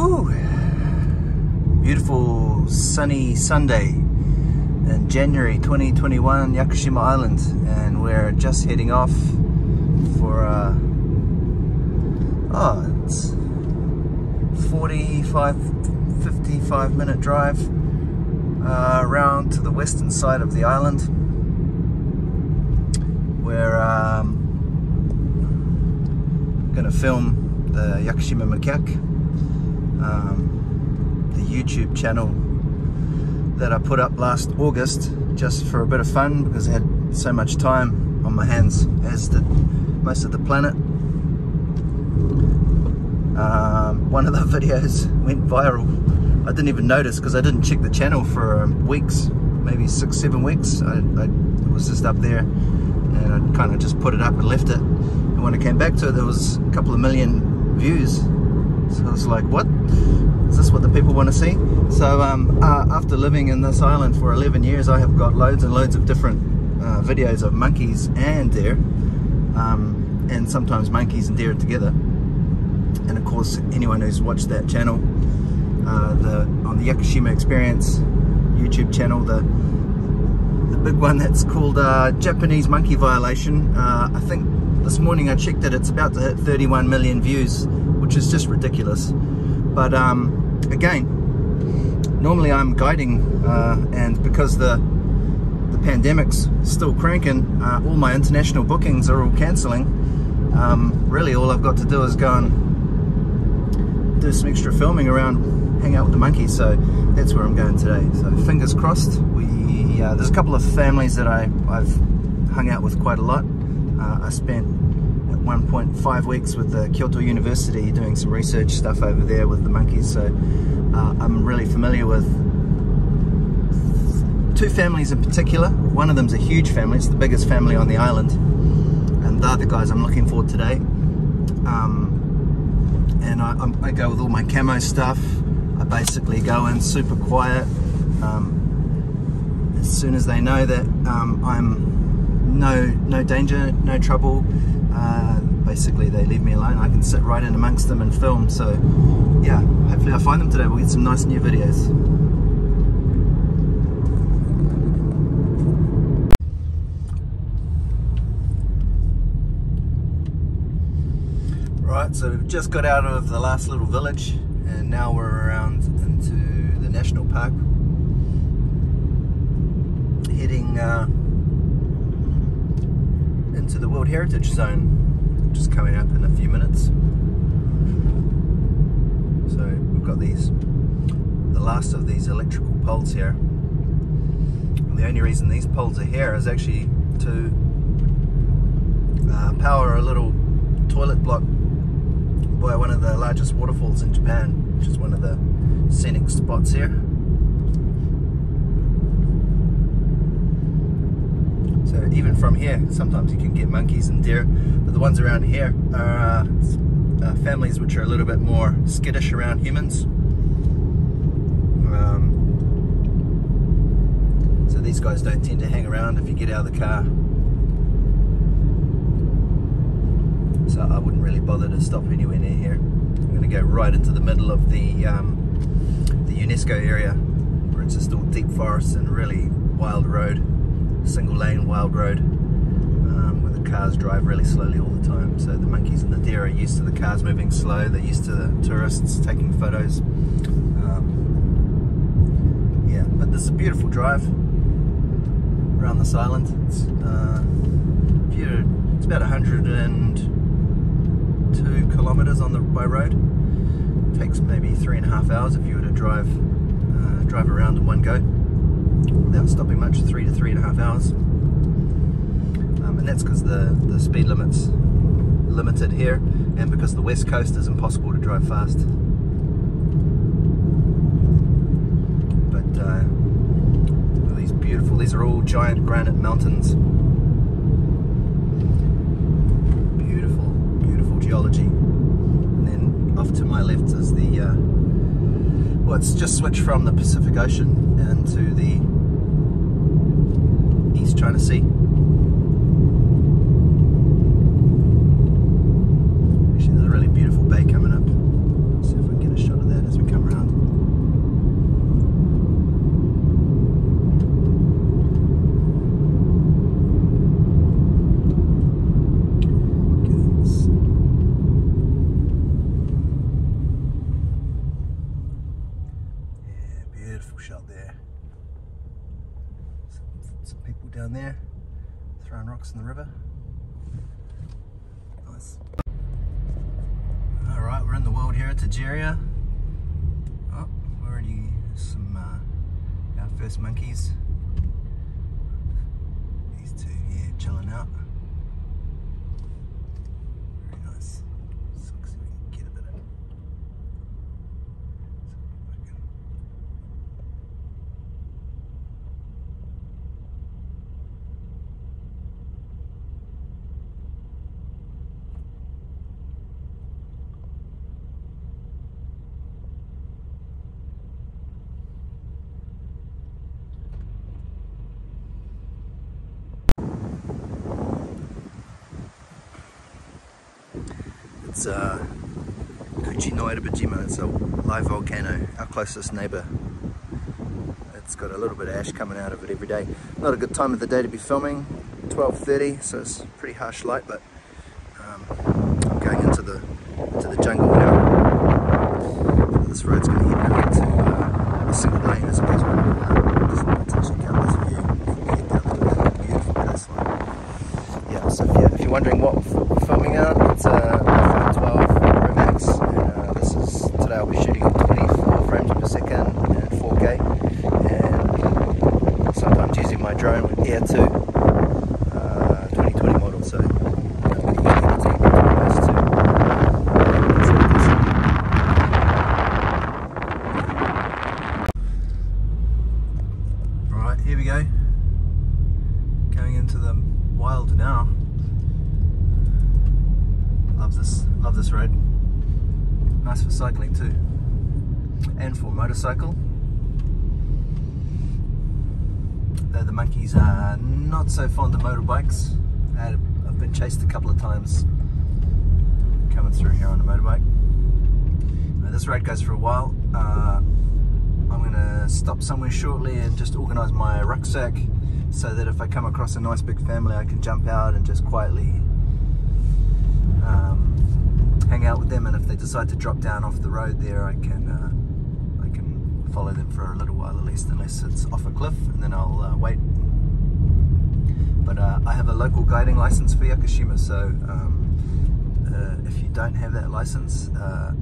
Ooh, beautiful sunny Sunday in January 2021, Yakushima Island, and we're just heading off for it's 55 minute drive around to the western side of the island. We're gonna film the Yakushima Macaque, the YouTube channel that I put up last August just for a bit of fun, because I had so much time on my hands, as did most of the planet. One of the videos went viral. I didn't even notice because I didn't check the channel for weeks, maybe 6-7 weeks. It was just up there, and I kind of just put it up and left it. And when I came back to it, there was a couple of million views. So I was like, what? Is this what the people want to see? So after living in this island for 11 years, I have got loads and loads of different videos of monkeys and deer, and sometimes monkeys and deer together. And of course, anyone who's watched that channel, on the Yakushima Experience YouTube channel, the big one that's called Japanese Monkey Violation, I think this morning I checked it, it's about to hit 31 million views, which is just ridiculous. But again, normally I'm guiding, and because the pandemic's still cranking, all my international bookings are all cancelling. Really all I've got to do is go and do some extra filming around, hang out with the monkeys. So that's where I'm going today. So fingers crossed. There's a couple of families that I've hung out with quite a lot. I spent at one point 5 weeks with the Kyoto University doing some research stuff over there with the monkeys. So I'm really familiar with 2 families in particular. One of them's a huge family. It's the biggest family on the island, and they're the guys I'm looking for today. And I go with all my camo stuff. I basically go in super quiet. As soon as they know that I'm no danger, no trouble, basically they leave me alone. I can sit right in amongst them and film. So yeah, hopefully I find them today. We'll get some nice new videos. Right, so we've just got out of the last little village, and now we're around into the national park, heading into the World Heritage Zone, which is coming up in a few minutes. So we've got the last of these electrical poles here. And the only reason these poles are here is actually to power a little toilet block by one of the largest waterfalls in Japan, which is one of the scenic spots here. So even from here, sometimes you can get monkeys and deer, but the ones around here are families which are a little bit more skittish around humans. So these guys don't tend to hang around if you get out of the car. So I wouldn't really bother to stop anywhere near here. I'm going to go right into the middle of the UNESCO area, where it's just all deep forest and really wild road, single lane wild road, where the cars drive really slowly all the time. So the monkeys and the deer are used to the cars moving slow. They're used to the tourists taking photos. Yeah, but this is a beautiful drive around this island. It's about 102 kilometers by road. It takes maybe 3.5 hours if you were to drive around in one go without stopping much, 3 to 3.5 hours. And that's because the speed limit's limited here, and because the west coast is impossible to drive fast. But these beautiful, these are all giant granite mountains. Beautiful geology. And then off to my left is the well, it's just switched from the Pacific Ocean into the East China Sea. Actually, there's a really beautiful bay coming up. Let's see if I can get a shot of that as down there, throwing rocks in the river. Nice. Alright, we're in the World Heritage Area. Oh, already some our first monkeys. These two here chilling out. Very nice. Let's see if we can get a bit of it. It's Kuchi no Erabajima. It's a live volcano, our closest neighbour. It's got a little bit of ash coming out of it every day. Not a good time of the day to be filming, 12:30, so it's pretty harsh light, but I'm going into the jungle now. This road's going to head out to a single lane as opposed to just want to check out this view. Head down to that beautiful coastline. Yeah, so if you're wondering what we're filming out, it's iPhone 12 Pro Max, and this is today I'll be shooting at 24 frames per second and 4K, and sometimes using my drone with Air 2 2020 model, so Alright, here we go. Going into the wild now. Love this road. Nice for cycling too, and for motorcycle. Though the monkeys are not so fond of motorbikes. I've been chased a couple of times coming through here on a motorbike. This road goes for a while. I'm going to stop somewhere shortly and just organise my rucksack so that if I come across a nice big family I can jump out and just quietly hang out with them, and if they decide to drop down off the road there I can follow them for a little while at least, unless it's off a cliff, and then I'll wait. But I have a local guiding license for Yakushima, so if you don't have that license, I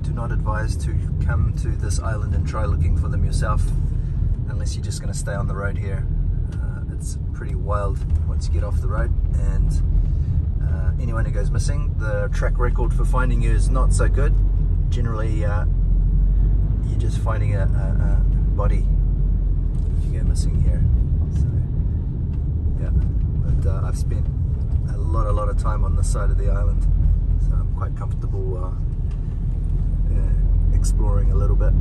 do not advise to come to this island and try looking for them yourself, unless you're just going to stay on the road here. It's pretty wild once you get off the road, and anyone who goes missing, the track record for finding you is not so good. Generally you're just finding a body if you go missing here. So yeah, but I've spent a lot of time on this side of the island, so I'm quite comfortable exploring a little bit.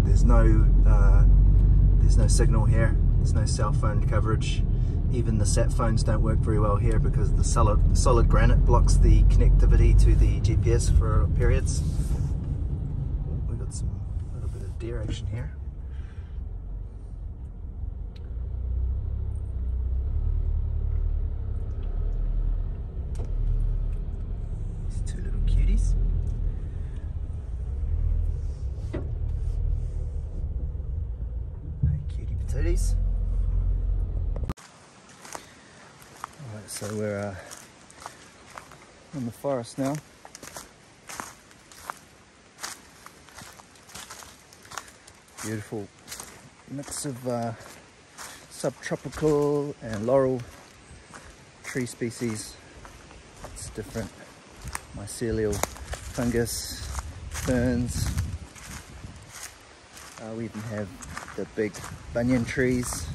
There's no signal here, there's no cell phone coverage. Even the sat phones don't work very well here because the solid granite blocks the connectivity to the GPS for periods. We've got a little bit of deer action here. These two little cuties. Hey, cutie patooties. So we're in the forest now. Beautiful mix of subtropical and laurel tree species. It's different mycelial fungus, ferns. We even have the big banyan trees,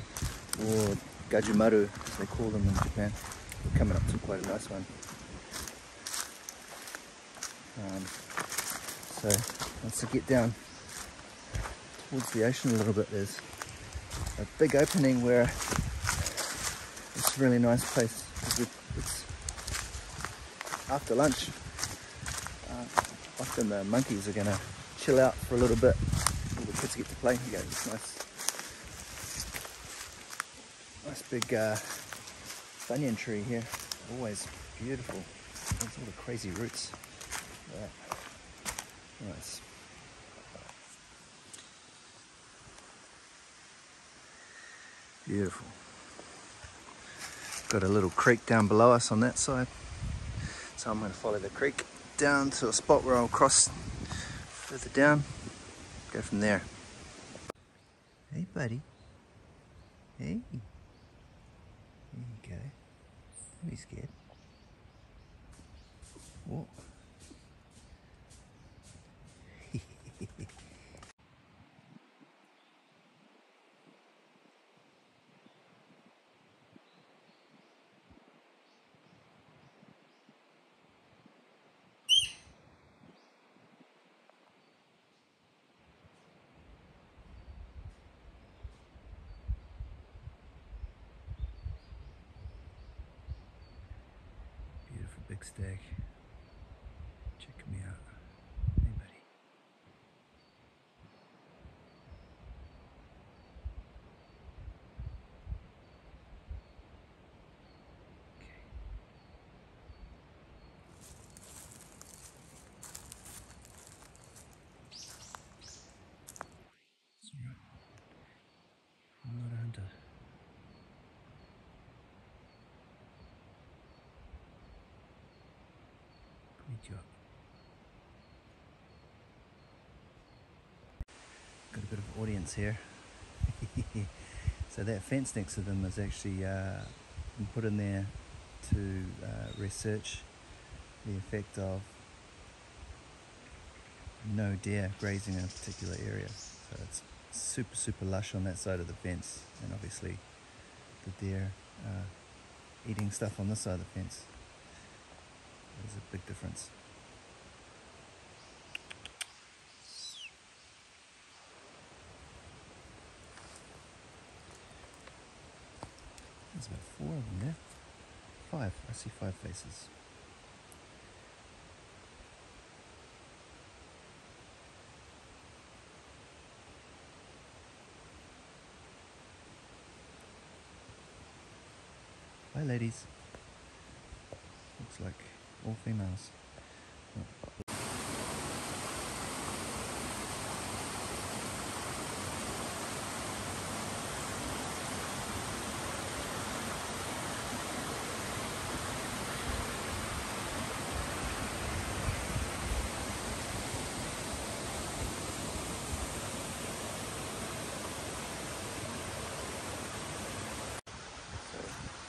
or gajumaru as they call them in Japan. We're coming up to quite a nice one. So once I get down towards the ocean a little bit, there's a big opening where it's a really nice place. It's after lunch. Often the monkeys are going to chill out for a little bit. All the kids get to play. You go, it's nice big banyan tree here, always beautiful. There's all the crazy roots. Nice. Beautiful. Got a little creek down below us on that side. So I'm going to follow the creek down to a spot where I'll cross further down, go from there. Hey buddy. Hey. There you go. Don't be scared. Whoa. Beautiful big stag. Check me out. Hey buddy. Okay. It's alright. I'm not a hunter. Meet you up. Got a bit of audience here. So that fence next to them is actually been put in there to research the effect of no deer grazing in a particular area. So it's super lush on that side of the fence, and obviously the deer eating stuff on this side of the fence. There's a big difference. There's about 4 of them there. 5. I see 5 faces. Bye ladies. Looks like all females.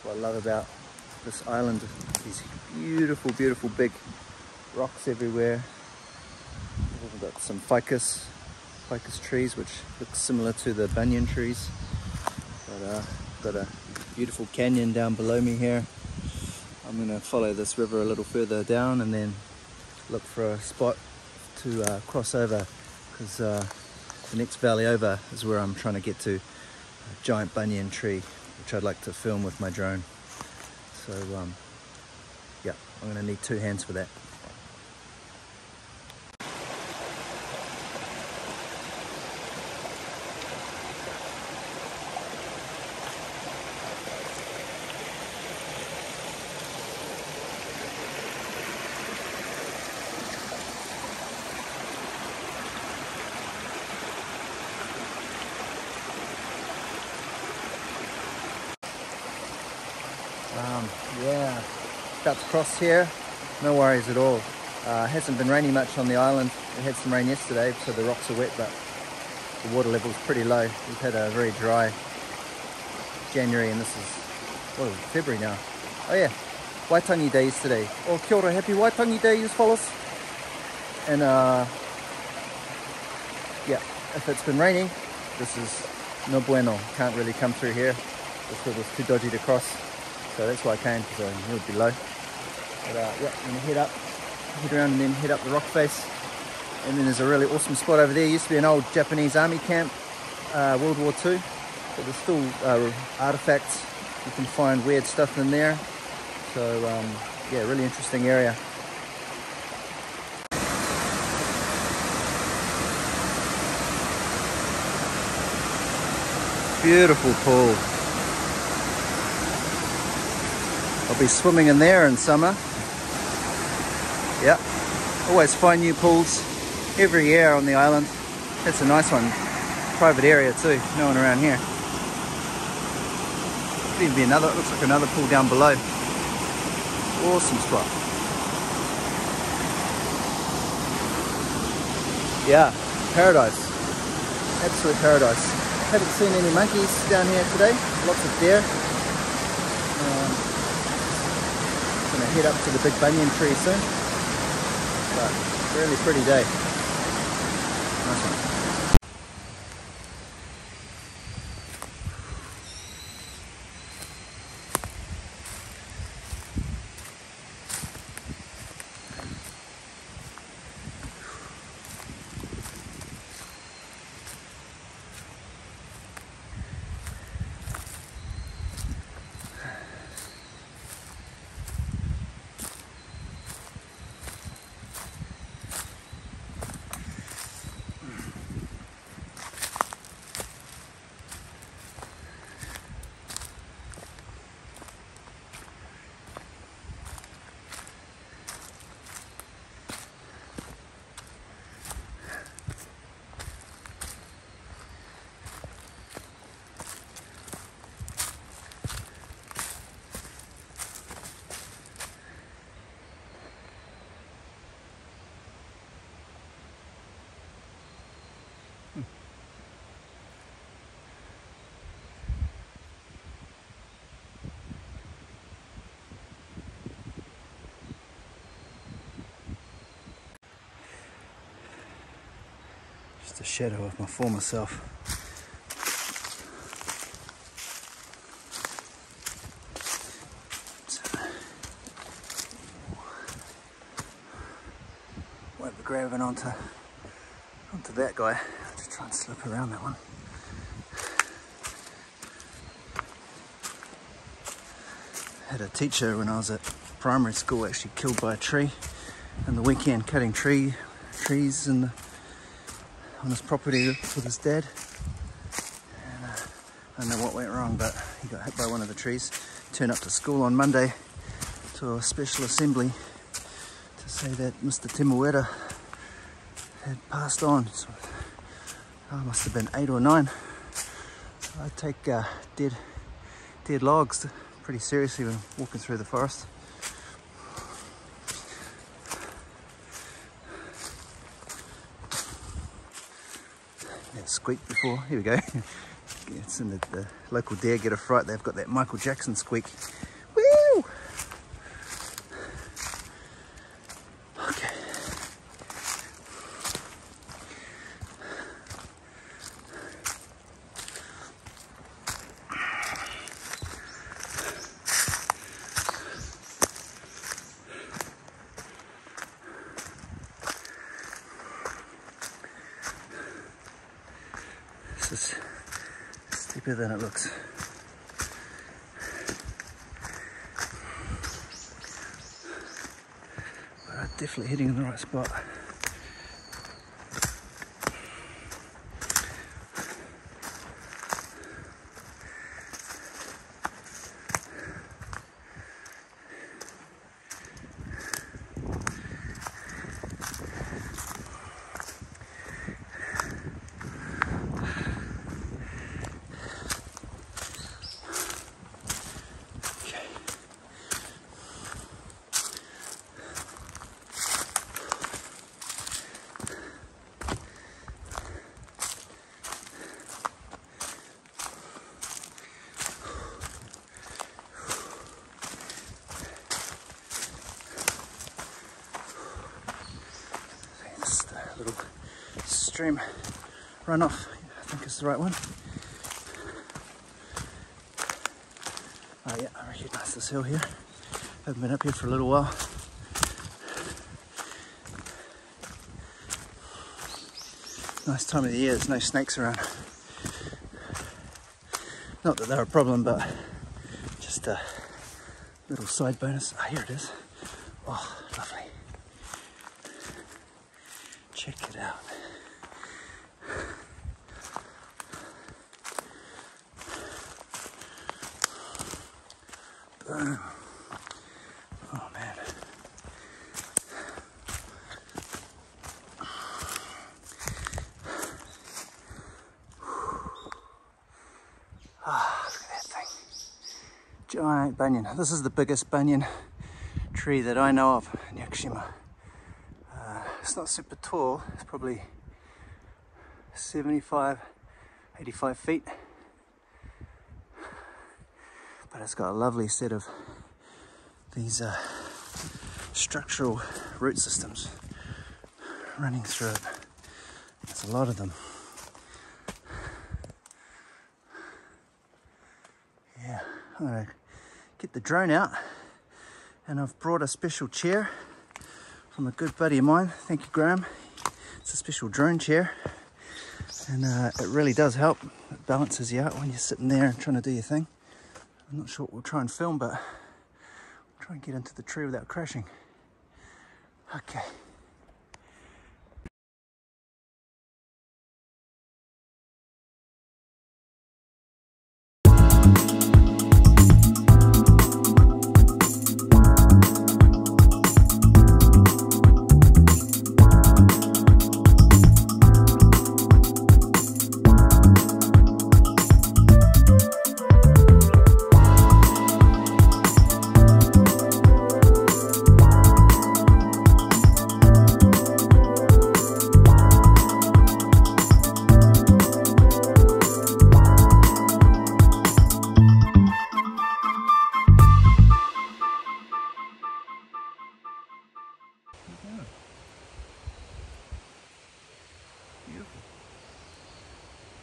What I love about this island, these beautiful big rocks everywhere. We've got some ficus trees which look similar to the banyan trees, but got a beautiful canyon down below me here. I'm going to follow this river a little further down and then look for a spot to cross over, because the next valley over is where I'm trying to get to, a giant banyan tree which I'd like to film with my drone. So yeah, I'm going to need 2 hands for that. Yeah, about to cross here, no worries at all. It hasn't been raining much on the island. We had some rain yesterday, so the rocks are wet, but the water level is pretty low. We've had a very dry January, and this is, what is it, February now. Oh yeah, Waitangi Day yesterday. Oh, kia ora, happy Waitangi Day, you fellas. And yeah, if it's been raining, this is no bueno. Can't really come through here because it's too dodgy to cross. So that's why I came, because I knew it would be low. But yeah, I'm going to head around and then head up the rock face. And then there's a really awesome spot over there. Used to be an old Japanese army camp, World War II. But there's still artifacts. You can find weird stuff in there. So yeah, really interesting area. Beautiful pool. I'll be swimming in there in summer. Yeah, always find new pools every year on the island. That's a nice one. Private area too, no one around here. Could even be another, looks like another pool down below. Awesome spot. Yeah, paradise. Absolute paradise. Haven't seen any monkeys down here today. Lots of deer. Gonna head up to the big banyan tree soon. But really pretty day. Nice one. Just a shadow of my former self. Won't be grabbing onto that guy. I'll just try and slip around that one. I had a teacher when I was at primary school actually killed by a tree in the weekend, cutting trees on his property with his dad. And I don't know what went wrong, but he got hit by one of the trees. Turned up to school on Monday to a special assembly to say that Mr. Timawera had passed on. So, must have been 8 or 9. So I take dead logs pretty seriously when walking through the forest. Yeah, squeak before. Here we go. It's in the local Dare Get a Fright. They've got that Michael Jackson squeak. Woo! Okay. This is steeper than it looks. But I'm definitely heading in the right spot. Little stream runoff, I think is the right one. Oh yeah, I recognise this hill here. Haven't been up here for a little while. Nice time of the year, there's no snakes around. Not that they're a problem, but just a little side bonus. Ah, here it is. Oh, lovely. Check it out. Boom. Oh man. Ah, look at that thing. Giant banyan. This is the biggest banyan tree that I know of in Yakushima. It's not super tall, it's probably 75, 85 feet. But it's got a lovely set of these structural root systems running through it. There's a lot of them. Yeah, I'm gonna get the drone out, and I've brought a special chair from a good buddy of mine. Thank you, Graham. It's a special drone chair, and it really does help. It balances you out when you're sitting there and trying to do your thing. I'm not sure what we'll try and film, but we'll try and get into the tree without crashing. Okay. Beautiful.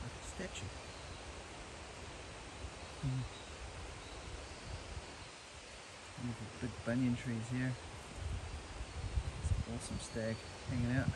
Like a statue. Beautiful big banyan trees here. It's an awesome stag hanging out.